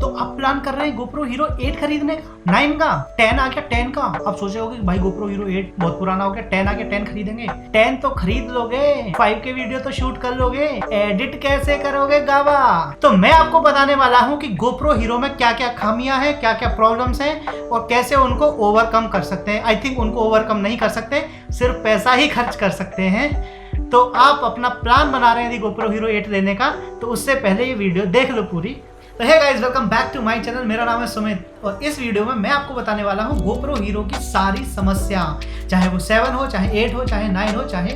तो आप प्लान कर रहे हैं GoPro Hero 8 खरीदने का, 9 का, 10 आ गया 10 का। अब सोचे होगे कि भाई GoPro Hero 8 बहुत पुराना हो गया, 10 आ गया 10 खरीदेंगे। 10 तो खरीद लोगे, 5 के वीडियो तो शूट कर लोगे, एडिट कैसे करोगे गावा? तो मैं आपको बताने वाला हूँ कि GoPro Hero में क्या क्या खामियां हैं, क्या क्या प्रॉब्लम्स हैं और कैसे उनको ओवरकम कर सकते हैं। आई थिंक उनको ओवरकम नहीं कर सकते, सिर्फ पैसा ही खर्च कर सकते हैं। तो आप अपना प्लान बना रहे हैं यदि GoPro Hero 8 लेने का, तो उससे पहले ये वीडियो देख लो पूरी। तो hey guys, welcome back to my channel. मेरा नाम है सुमित और इस वीडियो में मैं आपको बताने वाला हूँ GoPro Hero की सारी समस्या, चाहे वो 7 हो, चाहे 8 हो, चाहे 9 हो, चाहे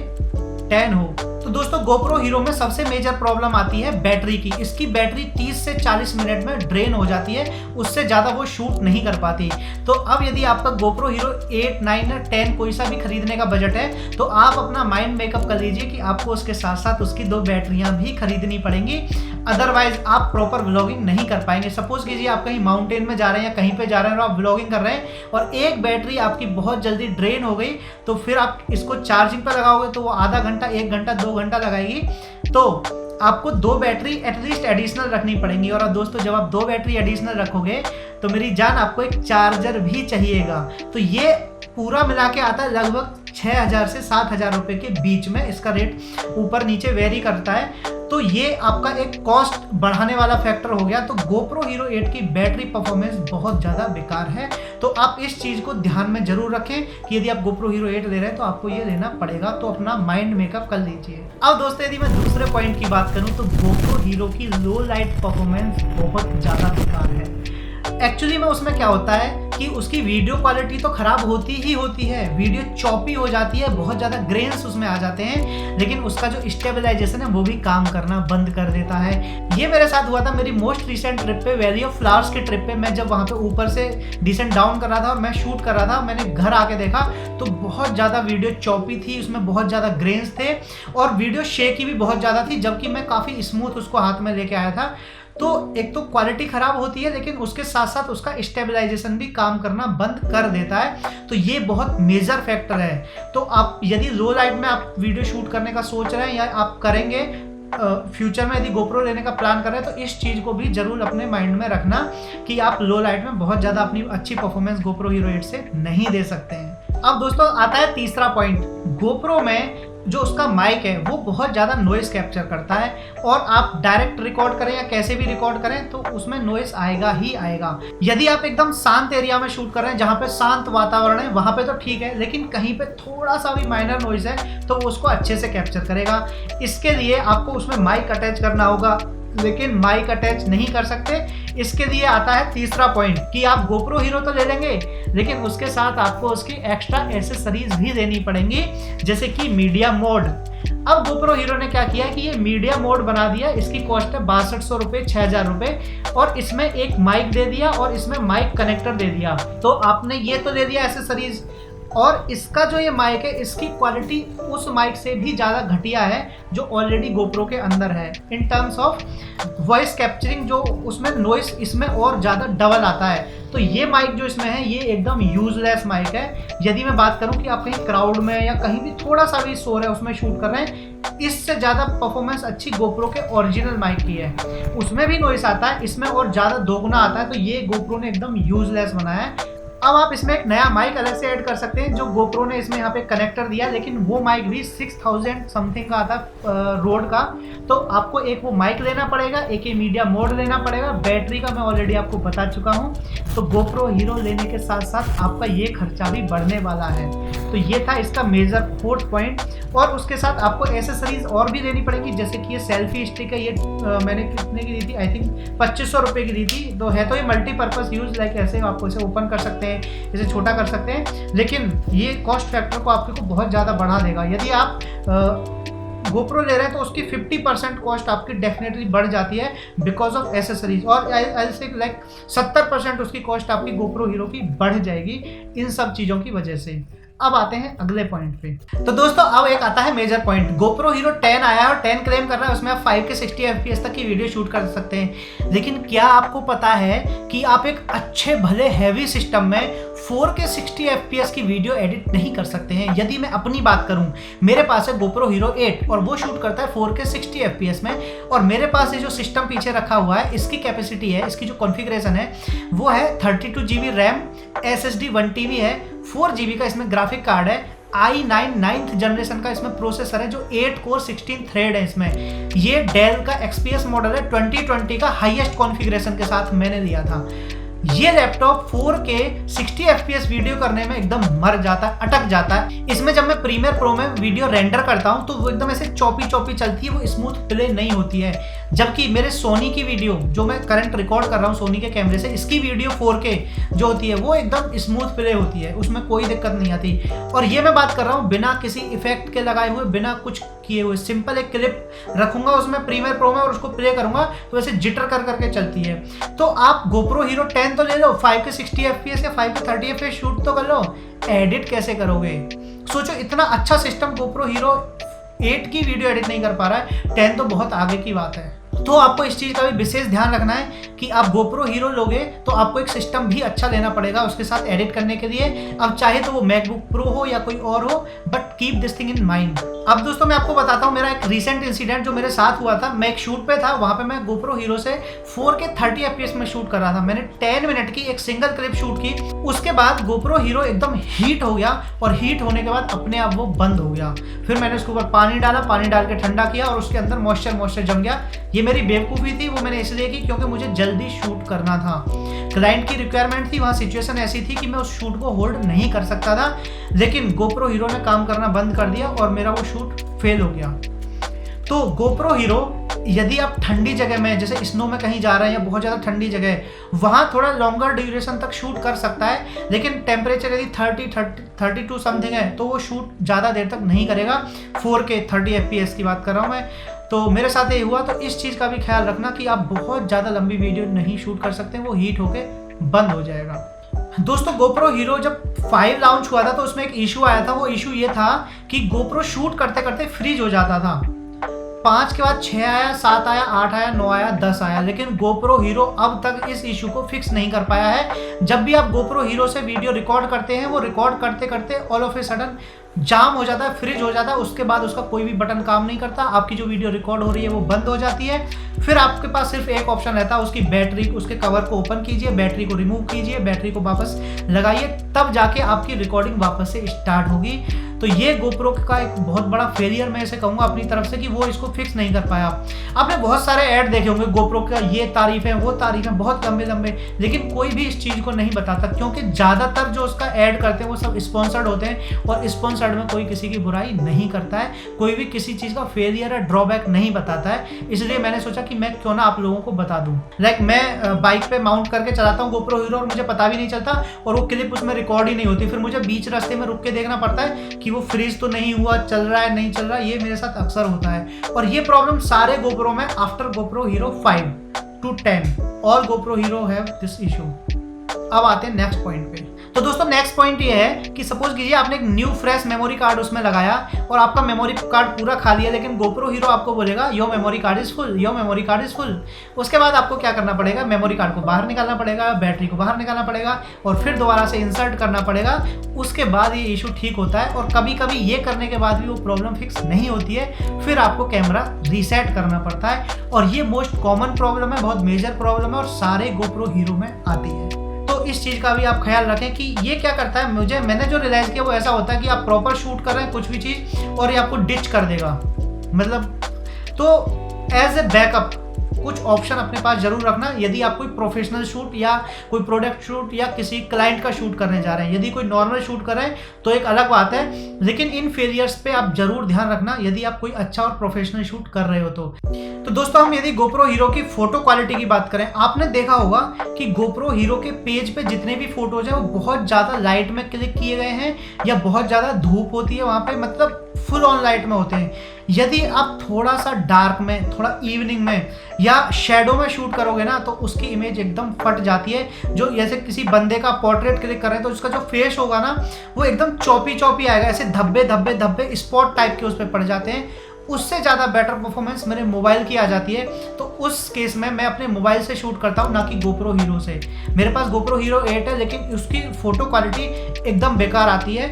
10 हो। तो दोस्तों GoPro Hero में सबसे मेजर प्रॉब्लम आती है बैटरी की। इसकी बैटरी 30 से 40 मिनट में ड्रेन हो जाती है, उससे ज़्यादा वो शूट नहीं कर पाती। तो अब यदि आपका GoPro Hero 8, 9 या 10 कोई सा भी खरीदने का बजट है, तो आप अपना माइंड मेकअप कर लीजिए कि आपको उसके साथ साथ उसकी 2 बैटरियां भी खरीदनी पड़ेंगी, अदरवाइज आप प्रॉपर व्लॉगिंग नहीं कर पाएंगे। सपोज कीजिए आप कहीं माउंटेन में जा रहे हैं या कहीं पे जा रहे हैं और आप व्लॉगिंग कर रहे हैं और एक बैटरी आपकी बहुत जल्दी ड्रेन हो गई, तो फिर आप इसको चार्जिंग पर लगाओगे तो वो आधा घंटा, 1 घंटा, 2 घंटा लगाएगी। तो आपको 2 बैटरी एटलीस्ट एडिशनल रखनी पड़ेंगी। और दोस्तों जब आप 2 बैटरी एडिशनल रखोगे तो मेरी जान आपको एक चार्जर भी चाहिएगा। तो ये पूरा मिला के आता है लगभग 6,000 से 7,000 रुपए के बीच में। इसका रेट ऊपर नीचे वेरी करता है। तो ये आपका एक कॉस्ट बढ़ाने वाला फैक्टर हो गया। तो GoPro Hero 8 की बैटरी परफॉर्मेंस बहुत ज़्यादा बेकार है। तो आप इस चीज़ को ध्यान में जरूर रखें कि यदि आप GoPro Hero 8 ले रहे हैं तो आपको ये लेना पड़ेगा। तो अपना माइंड मेकअप कर लीजिए। अब दोस्तों यदि मैं दूसरे पॉइंट की बात करूं तो GoPro Hero की लो लाइट परफॉर्मेंस बहुत ज़्यादा बेकार है। एक्चुअली में उसमें क्या होता है कि उसकी वीडियो क्वालिटी तो खराब होती ही होती है, वीडियो चॉपी हो जाती है, बहुत ज़्यादा ग्रेन्स उसमें आ जाते हैं, लेकिन उसका जो स्टेबलाइजेशन है वो भी काम करना बंद कर देता है। ये मेरे साथ हुआ था मेरी मोस्ट रिसेंट ट्रिप पे, वैली ऑफ फ्लावर्स की ट्रिप पे। मैं जब वहाँ पे ऊपर से डिसेंट डाउन कर रहा था और मैं शूट कर रहा था, मैंने घर आके देखा तो बहुत ज़्यादा वीडियो चॉपी थी, उसमें बहुत ज़्यादा ग्रेन्स थे और वीडियो शेकी भी बहुत ज़्यादा थी, जबकि मैं काफ़ी स्मूथ उसको हाथ में लेके आया था। तो एक तो क्वालिटी खराब होती है, लेकिन उसके साथ साथ उसका स्टेबलाइजेशन भी काम करना बंद कर देता है। तो ये बहुत मेजर फैक्टर है। तो आप यदि लो लाइट में आप वीडियो शूट करने का सोच रहे हैं या आप करेंगे फ्यूचर में, यदि GoPro लेने का प्लान कर रहे हैं, तो इस चीज़ को भी जरूर अपने माइंड में रखना कि आप लो लाइट में बहुत ज़्यादा अपनी अच्छी परफॉर्मेंस GoPro Hero 8 से नहीं दे सकते हैं। अब दोस्तों आता है तीसरा पॉइंट। GoPro में जो उसका माइक है वो बहुत ज़्यादा नॉइस कैप्चर करता है और आप डायरेक्ट रिकॉर्ड करें या कैसे भी रिकॉर्ड करें तो उसमें नॉइस आएगा ही आएगा। यदि आप एकदम शांत एरिया में शूट कर रहे हैं जहाँ पे शांत वातावरण है, वहाँ पे तो ठीक है, लेकिन कहीं पे थोड़ा सा भी माइनर नॉइस है तो वो उसको अच्छे से कैप्चर करेगा। इसके लिए आपको उसमें माइक अटैच करना होगा, लेकिन माइक अटैच नहीं कर सकते। इसके लिए आता है तीसरा पॉइंट कि आप GoPro Hero तो ले लेंगे, लेकिन उसके साथ आपको उसकी एक्स्ट्रा एसेसरीज भी देनी पड़ेंगी, जैसे कि मीडिया मोड। अब GoPro Hero ने क्या किया कि ये मीडिया मोड बना दिया। इसकी कॉस्ट है 6200 रुपये, 6000 रुपये, और इसमें एक माइक दे दिया और इसमें माइक कनेक्टर दे दिया। तो आपने ये तो दे दिया एसेसरीज, और इसका जो ये माइक है इसकी क्वालिटी उस माइक से भी ज़्यादा घटिया है जो ऑलरेडी GoPro के अंदर है। In terms of voice capturing जो उसमें नॉइस इसमें और ज़्यादा डबल आता है। तो ये माइक जो इसमें है ये एकदम यूजलेस माइक है। यदि मैं बात करूं कि आप कहीं क्राउड में या कहीं भी थोड़ा सा भी शोर है उसमें शूट कर रहे हैं, इससे ज़्यादा परफॉर्मेंस अच्छी GoPro के ओरिजिनल माइक की है। उसमें भी नॉइस आता है, इसमें और ज़्यादा दोगुना आता है। तो ये GoPro ने एकदम यूजलेस बनाया है। अब आप इसमें एक नया माइक अलग से ऐड कर सकते हैं जो GoPro ने इसमें यहाँ पे कनेक्टर दिया, लेकिन वो माइक भी 6000 समथिंग का आता रोड का। तो आपको एक वो माइक लेना पड़ेगा, एक ये मीडिया मोड लेना पड़ेगा। बैटरी का मैं ऑलरेडी आपको बता चुका हूँ। तो GoPro Hero लेने के साथ साथ आपका ये खर्चा भी बढ़ने वाला है। तो ये था इसका मेजर 4th पॉइंट। और उसके साथ आपको एसेसरीज और भी देनी पड़ेगी, जैसे कि ये सेल्फी स्टिक है। ये मैंने कितने की दी थी? आई थिंक 2500 रुपये की दी थी। तो है तो ये मल्टीपर्पज़ यूज, लाइक ऐसे आपको इसे ओपन कर सकते हैं, इसे छोटा कर सकते हैं, लेकिन ये कॉस्ट फैक्टर को आपको बहुत ज़्यादा बढ़ा देगा। यदि आप GoPro ले रहे हैं तो उसकी 50% कॉस्ट आपकी डेफिनेटली बढ़ जाती है बिकॉज ऑफ एसेसरीज, और आई से लाइक 70% उसकी कॉस्ट आपकी GoPro Hero की बढ़ जाएगी इन सब चीज़ों की वजह से। अब आते हैं अगले पॉइंट पे। तो दोस्तों अब एक आता है मेजर पॉइंट। GoPro Hero 10 आया है और 10 क्लेम कर रहा है उसमें आप 5 के 60 FPS तक की वीडियो शूट कर सकते हैं। लेकिन क्या आपको पता है कि आप एक अच्छे भले हैवी सिस्टम में 4K 60 FPS की वीडियो एडिट नहीं कर सकते हैं। यदि मैं अपनी बात करूं, मेरे पास है GoPro Hero 8 और वो शूट करता है 4K 60 FPS में, और मेरे पास ये जो सिस्टम पीछे रखा हुआ है, इसकी कैपेसिटी है, इसकी जो कॉन्फ़िगरेशन है वो है 32 GB रैम, SSD 1 TB है, 4 GB का इसमें ग्राफिक कार्ड है, i9 9th जनरेशन का इसमें प्रोसेसर है जो 8 कोर 16 थ्रेड है इसमें। ये डेल का XPS मॉडल है, 2020 का हाईएस्ट कॉन्फ़िगरेशन के साथ मैंने लिया था। ये लैपटॉप 4K 60 FPS वीडियो करने में एकदम मर जाता है, अटक जाता है। इसमें जब मैं प्रीमियर प्रो में वीडियो रेंडर करता हूं तो वो एकदम ऐसे चौपी चौपी चलती है, वो स्मूथ प्ले नहीं होती है। जबकि मेरे सोनी की वीडियो जो मैं करंट रिकॉर्ड कर रहा हूं सोनी के कैमरे से, इसकी वीडियो 4K जो होती है वो एकदम स्मूथ प्ले होती है, उसमें कोई दिक्कत नहीं आती। और ये मैं बात कर रहा हूँ बिना किसी इफेक्ट के लगाए हुए, बिना कुछ किए हुए, सिंपल एक क्लिप रखूंगा उसमें प्रीमियर प्रो में और उसको प्ले करूंगा तो वैसे जिटर कर करके चलती है। तो आप GoPro Hero 10 तो ले लो, 5K 60 FPS या 5K 30 FPS शूट तो कर लो, एडिट कैसे करोगे? सोचो, इतना अच्छा सिस्टम GoPro Hero 8 की वीडियो एडिट नहीं कर पा रहा है, 10 तो बहुत आगे की बात है। तो आपको इस चीज़ का भी विशेष ध्यान रखना है कि आप GoPro Hero लोगे तो आपको एक सिस्टम भी अच्छा लेना पड़ेगा उसके साथ एडिट करने के लिए। अब चाहे तो वो MacBook Pro हो या कोई और हो, but keep this thing in mind. अब दोस्तों मैं आपको बताता हूँ मेरा एक रिसेंट इंसिडेंट जो मेरे साथ हुआ था। मैं एक शूट पे था, वहाँ पे मैं GoPro Hero से 4K 30 FPS में शूट कर रहा था। मैंने 10 मिनट की एक सिंगल क्लिप शूट की, उसके बाद GoPro Hero एकदम हीट हो गया और हीट होने के बाद अपने आप वो बंद हो गया। फिर मैंने उसके ऊपर पानी डाला, पानी डाल के ठंडा किया और उसके अंदर मॉइस्चर जम गया। ये मेरी बेवकूफ़ी थी, वो मैंने इसलिए की क्योंकि मुझे जल्दी शूट करना था, क्लाइंट की रिक्वायरमेंट थी, वहाँ सिचुएशन ऐसी थी कि मैं उस शूट को होल्ड नहीं कर सकता था। लेकिन GoPro Hero ने काम करना बंद कर दिया और मेरा वो शूट फेल हो गया। तो GoPro Hero यदि आप ठंडी जगह में, जैसे स्नो में कहीं जा रहे हैं या बहुत ज़्यादा ठंडी जगह है, वहाँ थोड़ा लॉन्गर ड्यूरेशन तक शूट कर सकता है। लेकिन टेम्परेचर यदि 32 समथिंग है तो वो शूट ज़्यादा देर तक नहीं करेगा। 4K 30 FPS की बात कर रहा हूँ मैं। तो मेरे साथ ये हुआ, तो इस चीज़ का भी ख्याल रखना कि आप बहुत ज़्यादा लंबी वीडियो नहीं शूट कर सकते, वो हीट होके बंद हो जाएगा। दोस्तों GoPro Hero जब 5 लॉन्च हुआ था तो उसमें एक इशू आया था। वो इशू ये था कि GoPro शूट करते करते फ्रीज हो जाता था। 5 के बाद 6 आया, 7 आया, 8 आया, 9 आया, 10 आया, लेकिन GoPro Hero अब तक इस इशू को फिक्स नहीं कर पाया है। जब भी आप GoPro Hero से वीडियो रिकॉर्ड करते हैं, वो रिकॉर्ड करते करते ऑल ऑफ ए सडन जाम हो जाता है, फ्रीज हो जाता है। उसके बाद उसका कोई भी बटन काम नहीं करता, आपकी जो वीडियो रिकॉर्ड हो रही है वो बंद हो जाती है। फिर आपके पास सिर्फ एक ऑप्शन रहता है, उसकी बैटरी, उसके कवर को ओपन कीजिए, बैटरी को रिमूव कीजिए, बैटरी को वापस लगाइए, तब जाके आपकी रिकॉर्डिंग वापस से स्टार्ट होगी। तो ये GoPro का एक बहुत बड़ा फेलियर मैं इसे कहूँगा अपनी तरफ से कि वो इसको फिक्स नहीं कर पाया। आपने बहुत सारे ऐड देखे होंगे GoPro का, ये तारीफ है, वो तारीफ है, बहुत लंबे लंबे, लेकिन कोई भी इस चीज़ को नहीं बताता क्योंकि ज़्यादातर जो उसका ऐड करते हैं वो सब स्पॉन्सर्ड होते हैं और स्पॉन्सर्ड में कोई किसी की बुराई नहीं करता है, कोई भी किसी चीज़ का फेलियर या ड्रॉबैक नहीं बताता है। इसलिए मैंने सोचा कि मैं क्यों ना आप लोगों को बता दूँ। लाइक मैं बाइक पे माउंट करके चलाता हूँ GoPro Hero और मुझे पता भी नहीं चलता और वो क्लिप उसमें रिकॉर्ड ही नहीं होती। फिर मुझे बीच रास्ते में रुक के देखना पड़ता है कि वो फ्रीज तो नहीं हुआ, चल रहा है नहीं चल रहा है। ये मेरे साथ अक्सर होता है और ये प्रॉब्लम सारे GoPro में after GoPro Hero 5 to 10 all GoPro Hero have this issue. अब आते हैं नेक्स्ट पॉइंट पे। तो दोस्तों नेक्स्ट पॉइंट ये है कि सपोज कीजिए आपने एक न्यू फ्रेश मेमोरी कार्ड उसमें लगाया और आपका मेमोरी कार्ड पूरा खाली है, लेकिन GoPro Hero आपको बोलेगा your memory card is full, your memory card is full. उसके बाद आपको क्या करना पड़ेगा, मेमोरी कार्ड को बाहर निकालना पड़ेगा, बैटरी को बाहर निकालना पड़ेगा और फिर दोबारा से इंसर्ट करना पड़ेगा। उसके बाद ये इशू ठीक होता है और कभी कभी ये करने के बाद भी वो प्रॉब्लम फिक्स नहीं होती है, फिर आपको कैमरा रीसेट करना पड़ता है। और ये मोस्ट कॉमन प्रॉब्लम है, बहुत मेजर प्रॉब्लम है और सारे GoPro Hero में आती है। तो इस चीज़ का भी आप ख्याल रखें कि ये क्या करता है। मैंने जो रियलाइज़ किया वो ऐसा होता है कि आप प्रॉपर शूट कर रहे हैं कुछ भी चीज़ और ये आपको डिच कर देगा, मतलब। तो एज ए बैकअप कुछ ऑप्शन अपने पास जरूर रखना यदि आप कोई प्रोफेशनल शूट या कोई प्रोडक्ट शूट या किसी क्लाइंट का शूट करने जा रहे हैं। यदि कोई नॉर्मल शूट कर रहे हैं तो एक अलग बात है, लेकिन इन फेलियर्स पे आप जरूर ध्यान रखना यदि आप कोई अच्छा और प्रोफेशनल शूट कर रहे हो तो दोस्तों हम यदि GoPro Hero की फोटो क्वालिटी की बात करें, आपने देखा होगा कि GoPro Hero के पेज पे जितने भी फोटोज हैं वो बहुत ज़्यादा लाइट में क्लिक किए गए हैं या बहुत ज़्यादा धूप होती है वहाँ पे, मतलब फुल ऑन लाइट में होते हैं। यदि आप थोड़ा सा डार्क में, थोड़ा इवनिंग में या शैडो में शूट करोगे ना तो उसकी इमेज एकदम फट जाती है। जो जैसे किसी बंदे का पोर्ट्रेट क्लिक कर रहे हैं तो उसका जो फेस होगा ना वो एकदम चौपी चौपी आएगा, ऐसे धब्बे धब्बे धब्बे स्पॉट टाइप के उस पर पड़ जाते हैं। उससे ज़्यादा बेटर परफॉर्मेंस मेरे मोबाइल की आ जाती है। तो उस केस में मैं अपने मोबाइल से शूट करता हूँ, ना कि गोप्रो हीरो से। मेरे पास गोप्रो हीरो 8 है, लेकिन उसकी फ़ोटो क्वालिटी एकदम बेकार आती है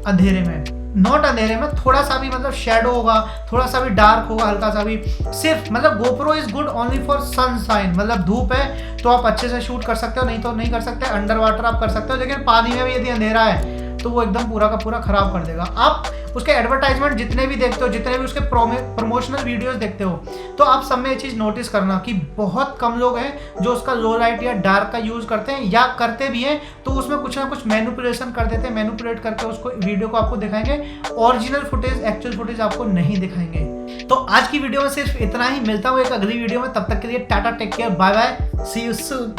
अंधेरे में। नॉट अंधेरे में, थोड़ा सा भी मतलब शेडो होगा, थोड़ा सा भी डार्क होगा, हल्का सा भी, सिर्फ मतलब GoPro is good only for sunshine, मतलब धूप है तो आप अच्छे से शूट कर सकते हो, नहीं तो नहीं कर सकते। अंडर वाटर आप कर सकते हो, लेकिन पानी में भी यदि अंधेरा है तो वो एकदम पूरा का पूरा खराब कर देगा। आप उसके एडवर्टाइजमेंट जितने भी देखते हो, जितने भी उसके प्रमोशनल वीडियोस देखते हो, तो आप सब में ये चीज़ नोटिस करना कि बहुत कम लोग हैं जो उसका लो लाइट या डार्क का यूज़ करते हैं, या करते भी हैं तो उसमें कुछ ना कुछ मैनिपुलेशन कर देते हैं, मैनिपुलेट करके उसको वीडियो को आपको दिखाएंगे, ओरिजिनल फुटेज, एक्चुअल फुटेज आपको नहीं दिखाएंगे। तो आज की वीडियो में सिर्फ इतना ही, मिलता हूँ एक अगली वीडियो में, तब तक के लिए tata, take care, bye bye, see you soon.